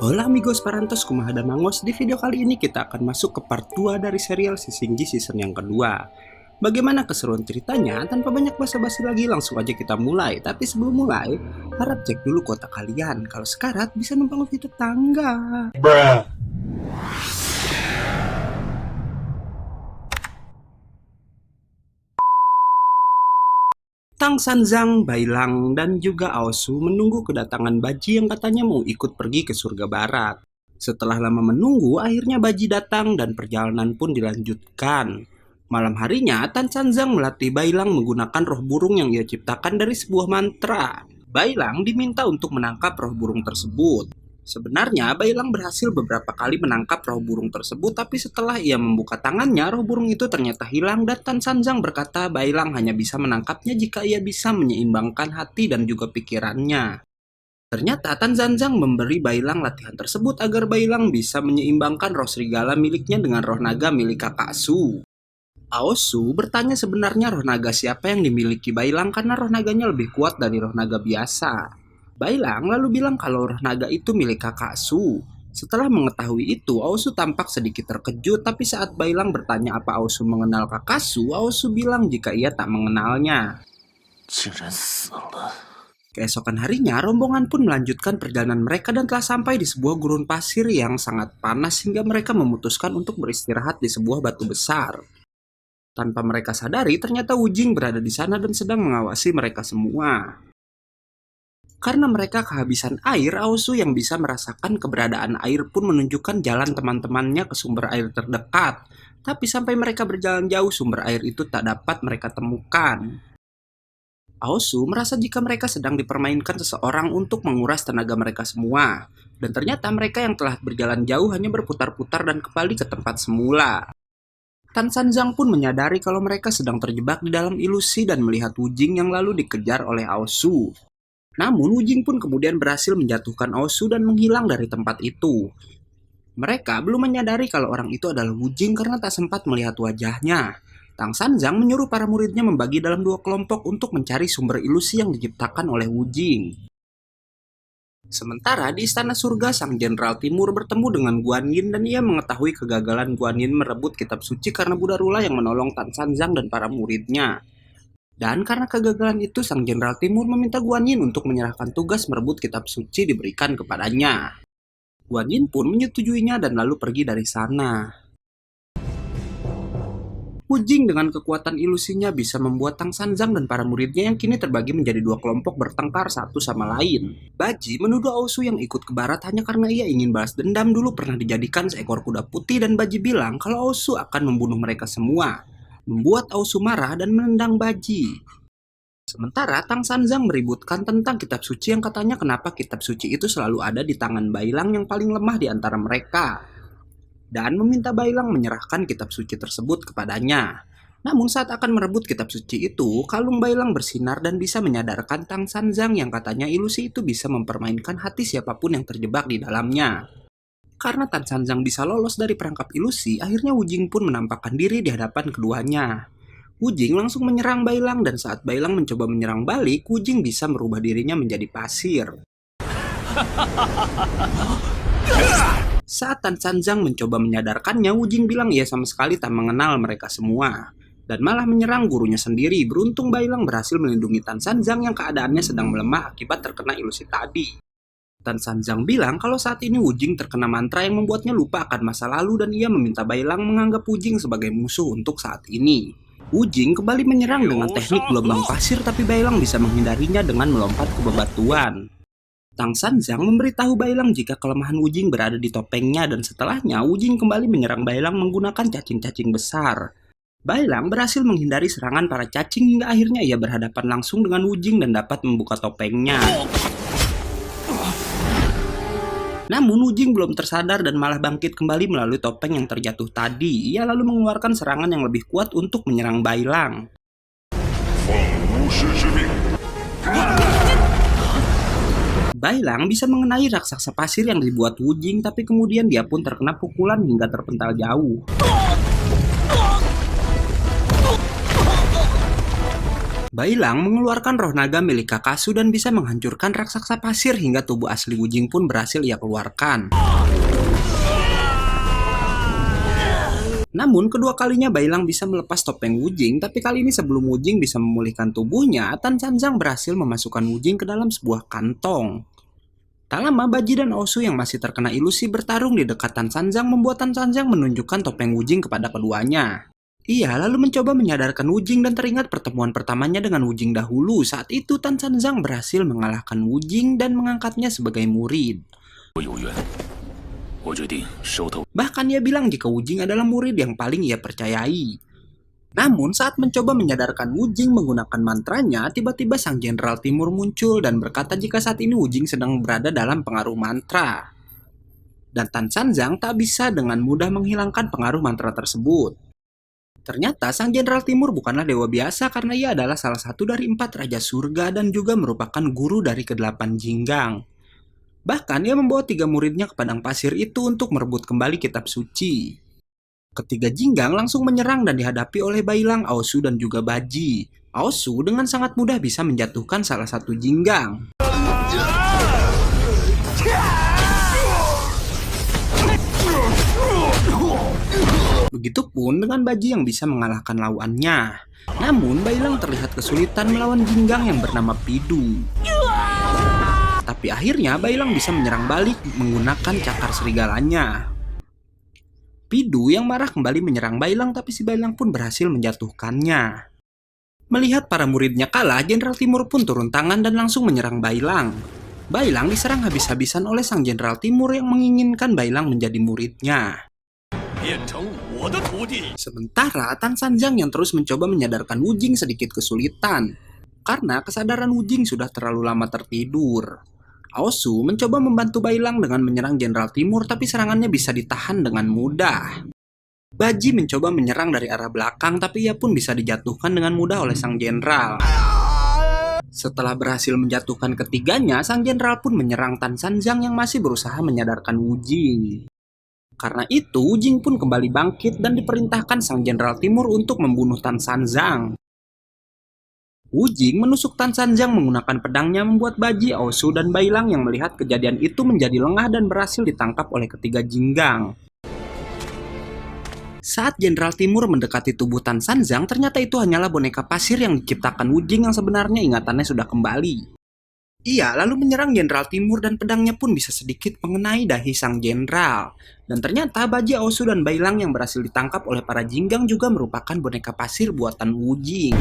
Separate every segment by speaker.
Speaker 1: Hola amigos parantos kumaha damangos. Di video kali ini kita akan masuk ke part 2 dari serial Sisinggi season yang kedua. Bagaimana keseruan ceritanya? Tanpa banyak basa-basi lagi langsung aja kita mulai. Tapi sebelum mulai, harap cek dulu kota kalian. Kalau sekarat bisa numpang ke tetangga.
Speaker 2: Bruh.
Speaker 1: Tang Sanzang, Bailang, dan juga Aosu menunggu kedatangan Baji yang katanya mau ikut pergi ke surga barat. Setelah lama menunggu, akhirnya Baji datang dan perjalanan pun dilanjutkan. Malam harinya, Tan Sanzang melatih Bailang menggunakan roh burung yang ia ciptakan dari sebuah mantra. Bailang diminta untuk menangkap roh burung tersebut. Sebenarnya, Bailang berhasil beberapa kali menangkap roh burung tersebut, tapi setelah ia membuka tangannya, roh burung itu ternyata hilang dan Tan Sanzang berkata Bailang hanya bisa menangkapnya jika ia bisa menyeimbangkan hati dan juga pikirannya. Ternyata Tan Sanzang memberi Bailang latihan tersebut agar Bailang bisa menyeimbangkan roh serigala miliknya dengan roh naga milik kakak Su. Aosu bertanya sebenarnya roh naga siapa yang dimiliki Bailang karena roh naganya lebih kuat dari roh naga biasa. Bailang lalu bilang kalau roh naga itu milik kakak Su. Setelah mengetahui itu, Aosu tampak sedikit terkejut, tapi saat Bailang bertanya apa Aosu mengenal kakak Su, Aosu bilang jika ia tak mengenalnya.
Speaker 2: 竟然死了。
Speaker 1: Keesokan harinya, rombongan pun melanjutkan perjalanan mereka dan telah sampai di sebuah gurun pasir yang sangat panas hingga mereka memutuskan untuk beristirahat di sebuah batu besar. Tanpa mereka sadari, ternyata Wujing berada di sana dan sedang mengawasi mereka semua. Karena mereka kehabisan air, Aosu yang bisa merasakan keberadaan air pun menunjukkan jalan teman-temannya ke sumber air terdekat. Tapi sampai mereka berjalan jauh, sumber air itu tak dapat mereka temukan. Aosu merasa jika mereka sedang dipermainkan seseorang untuk menguras tenaga mereka semua. Dan ternyata mereka yang telah berjalan jauh hanya berputar-putar dan kembali ke tempat semula. Tan Sanzang pun menyadari kalau mereka sedang terjebak di dalam ilusi dan melihat Wujing yang lalu dikejar oleh Aosu. Namun Wujing pun kemudian berhasil menjatuhkan Aosu dan menghilang dari tempat itu. Mereka belum menyadari kalau orang itu adalah Wujing karena tak sempat melihat wajahnya. Tang Sanzang menyuruh para muridnya membagi dalam dua kelompok untuk mencari sumber ilusi yang diciptakan oleh Wujing. Sementara di Istana Surga, Sang Jenderal Timur bertemu dengan Guan Yin dan ia mengetahui kegagalan Guan Yin merebut kitab suci karena Buddha Rula yang menolong Tan Sanzang dan para muridnya. Dan karena kegagalan itu, Sang Jenderal Timur meminta Guan Yin untuk menyerahkan tugas merebut kitab suci diberikan kepadanya. Guan Yin pun menyetujuinya dan lalu pergi dari sana. Wujing dengan kekuatan ilusinya bisa membuat Tang Sanzang dan para muridnya yang kini terbagi menjadi dua kelompok bertengkar satu sama lain. Baji menuduh Aosu yang ikut ke barat hanya karena ia ingin balas dendam dulu pernah dijadikan seekor kuda putih dan Baji bilang kalau Aosu akan membunuh mereka semua. Membuat Aosu marah dan menendang Baji. Sementara Tang Sanzang meributkan tentang kitab suci yang katanya kenapa kitab suci itu selalu ada di tangan Bailang yang paling lemah di antara mereka. Dan meminta Bailang menyerahkan kitab suci tersebut kepadanya. Namun saat akan merebut kitab suci itu, kalung Bailang bersinar dan bisa menyadarkan Tang Sanzang yang katanya ilusi itu bisa mempermainkan hati siapapun yang terjebak di dalamnya. Karena Tan Sanzang bisa lolos dari perangkap ilusi, akhirnya Wujing pun menampakkan diri di hadapan keduanya. Wujing langsung menyerang Bailang dan saat Bailang mencoba menyerang balik, Wujing bisa merubah dirinya menjadi pasir. Saat Tan Sanzang mencoba menyadarkannya, Wujing bilang ia sama sekali tak mengenal mereka semua. Dan malah menyerang gurunya sendiri. Beruntung Bailang berhasil melindungi Tan Sanzang yang keadaannya sedang melemah akibat terkena ilusi tadi. Tan Sanzang bilang kalau saat ini Wujing terkena mantra yang membuatnya lupa akan masa lalu dan ia meminta Bailang menganggap Wujing sebagai musuh untuk saat ini. Wujing kembali menyerang dengan teknik gelombang pasir tapi Bailang bisa menghindarinya dengan melompat ke bebatuan. Tang Sanzang memberitahu Bailang jika kelemahan Wujing berada di topengnya dan setelahnya Wujing kembali menyerang Bailang menggunakan cacing-cacing besar. Bailang berhasil menghindari serangan para cacing hingga akhirnya ia berhadapan langsung dengan Wujing dan dapat membuka topengnya. Namun Wujing belum tersadar dan malah bangkit kembali melalui topeng yang terjatuh tadi. Ia lalu mengeluarkan serangan yang lebih kuat untuk menyerang Bailang. Bailang bisa mengenai raksasa pasir yang dibuat Wujing, tapi kemudian dia pun terkena pukulan hingga terpental jauh. Bailang mengeluarkan roh naga milik Kakasu dan bisa menghancurkan raksasa pasir hingga tubuh asli Wujing pun berhasil ia keluarkan. Namun kedua kalinya Bailang bisa melepas topeng Wujing, tapi kali ini sebelum Wujing bisa memulihkan tubuhnya, Tan Sanjang berhasil memasukkan Wujing ke dalam sebuah kantong. Tak lama Baji dan Osu yang masih terkena ilusi bertarung di dekat Tan Sanjang membuat Tan Sanjang menunjukkan topeng Wujing kepada keduanya. Ia lalu mencoba menyadarkan Wujing dan teringat pertemuan pertamanya dengan Wujing dahulu. Saat itu Tan Sanjang berhasil mengalahkan Wujing dan mengangkatnya sebagai murid. Bahkan ia bilang jika Wujing adalah murid yang paling ia percayai. Namun saat mencoba menyadarkan Wujing menggunakan mantranya, tiba-tiba Sang Jenderal Timur muncul dan berkata jika saat ini Wujing sedang berada dalam pengaruh mantra. Dan Tan Sanjang tak bisa dengan mudah menghilangkan pengaruh mantra tersebut. Ternyata Sang Jenderal Timur bukanlah dewa biasa karena ia adalah salah satu dari 4 Raja Surga dan juga merupakan guru dari ke-8 Jinggang. Bahkan ia membawa 3 muridnya ke padang pasir itu untuk merebut kembali kitab suci. Ketiga Jinggang langsung menyerang dan dihadapi oleh Bailang, Aosu dan juga Baji. Aosu dengan sangat mudah bisa menjatuhkan salah satu Jinggang. Begitupun dengan Baji yang bisa mengalahkan lawannya. Namun Bailang terlihat kesulitan melawan Jinggang yang bernama Pidu. Tapi akhirnya Bailang bisa menyerang balik menggunakan cakar serigalanya. Pidu yang marah kembali menyerang Bailang tapi si Bailang pun berhasil menjatuhkannya. Melihat para muridnya kalah, Jenderal Timur pun turun tangan dan langsung menyerang Bailang. Bailang diserang habis-habisan oleh Sang Jenderal Timur yang menginginkan Bailang menjadi muridnya. Sementara Tan Sanjang yang terus mencoba menyadarkan Wujing sedikit kesulitan karena kesadaran Wujing sudah terlalu lama tertidur. Aosu mencoba membantu Bailang dengan menyerang Jenderal Timur tapi serangannya bisa ditahan dengan mudah. Baji mencoba menyerang dari arah belakang tapi ia pun bisa dijatuhkan dengan mudah oleh Sang Jenderal. Setelah berhasil menjatuhkan ketiganya, Sang Jenderal pun menyerang Tan Sanjang yang masih berusaha menyadarkan Wujing. Karena itu, Wujing pun kembali bangkit dan diperintahkan Sang Jenderal Timur untuk membunuh Tan Sanjang. Wujing menusuk Tan Sanjang menggunakan pedangnya membuat Baji, Aosu, dan Bailang yang melihat kejadian itu menjadi lengah dan berhasil ditangkap oleh ketiga Jinggang. Saat Jenderal Timur mendekati tubuh Tan Sanjang, ternyata itu hanyalah boneka pasir yang diciptakan Wujing yang sebenarnya ingatannya sudah kembali. Ia lalu menyerang Jenderal Timur dan pedangnya pun bisa sedikit mengenai dahi Sang Jenderal. Dan ternyata Baji, Aosu, dan Bailang yang berhasil ditangkap oleh para Jinggang juga merupakan boneka pasir buatan Wujing.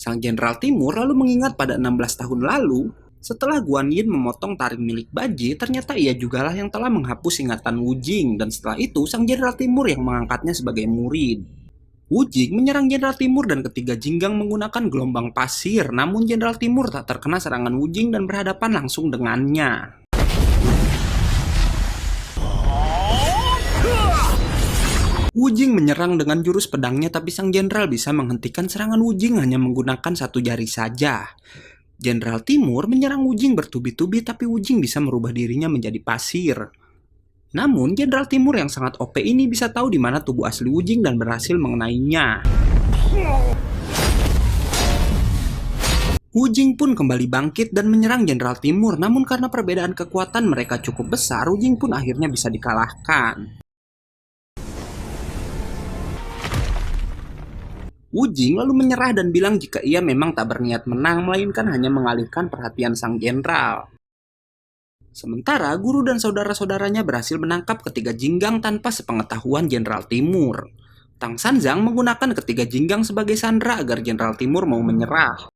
Speaker 1: Sang Jenderal Timur lalu mengingat pada 16 tahun lalu, setelah Guan Yin memotong taring milik Baji, ternyata ia jugalah yang telah menghapus ingatan Wujing. Dan setelah itu, Sang Jenderal Timur yang mengangkatnya sebagai murid. Wujing menyerang Jenderal Timur dan ketiga Jinggang menggunakan gelombang pasir, namun Jenderal Timur tak terkena serangan Wujing dan berhadapan langsung dengannya. Wujing menyerang dengan jurus pedangnya tapi Sang Jenderal bisa menghentikan serangan Wujing hanya menggunakan 1 jari saja. Jenderal Timur menyerang Wujing bertubi-tubi tapi Wujing bisa merubah dirinya menjadi pasir. Namun, Jenderal Timur yang sangat OP ini bisa tahu di mana tubuh asli Wujing dan berhasil mengenainya. Wujing pun kembali bangkit dan menyerang Jenderal Timur, namun karena perbedaan kekuatan mereka cukup besar, Wujing pun akhirnya bisa dikalahkan. Wujing lalu menyerah dan bilang jika ia memang tak berniat menang, melainkan hanya mengalihkan perhatian Sang Jenderal. Sementara guru dan saudara-saudaranya berhasil menangkap ketiga Jinggang tanpa sepengetahuan Jenderal Timur. Tan Sanjang menggunakan ketiga Jinggang sebagai sandera agar Jenderal Timur mau menyerah.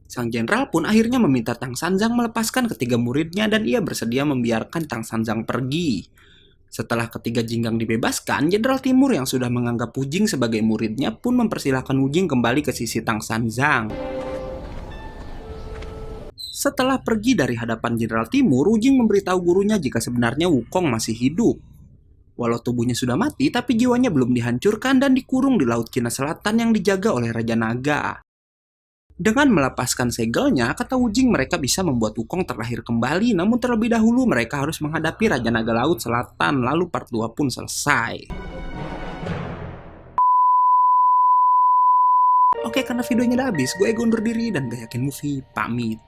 Speaker 1: Sang Jenderal pun akhirnya meminta Tan Sanjang melepaskan ketiga muridnya dan ia bersedia membiarkan Tan Sanjang pergi. Setelah ketiga Jinggang dibebaskan, Jenderal Timur yang sudah menganggap Wujing sebagai muridnya pun mempersilahkan Wujing kembali ke sisi Tan Sanjang. Setelah pergi dari hadapan Jenderal Timur, Wujing memberitahu gurunya jika sebenarnya Wukong masih hidup. Walau tubuhnya sudah mati, tapi jiwanya belum dihancurkan dan dikurung di Laut Cina Selatan yang dijaga oleh Raja Naga. Dengan melepaskan segelnya, kata Wujing mereka bisa membuat Wukong terlahir kembali, namun terlebih dahulu mereka harus menghadapi Raja Naga Laut Selatan, lalu part 2 pun selesai. Oke, karena videonya udah habis, gue Ego undur diri dan gak yakin movie pamit.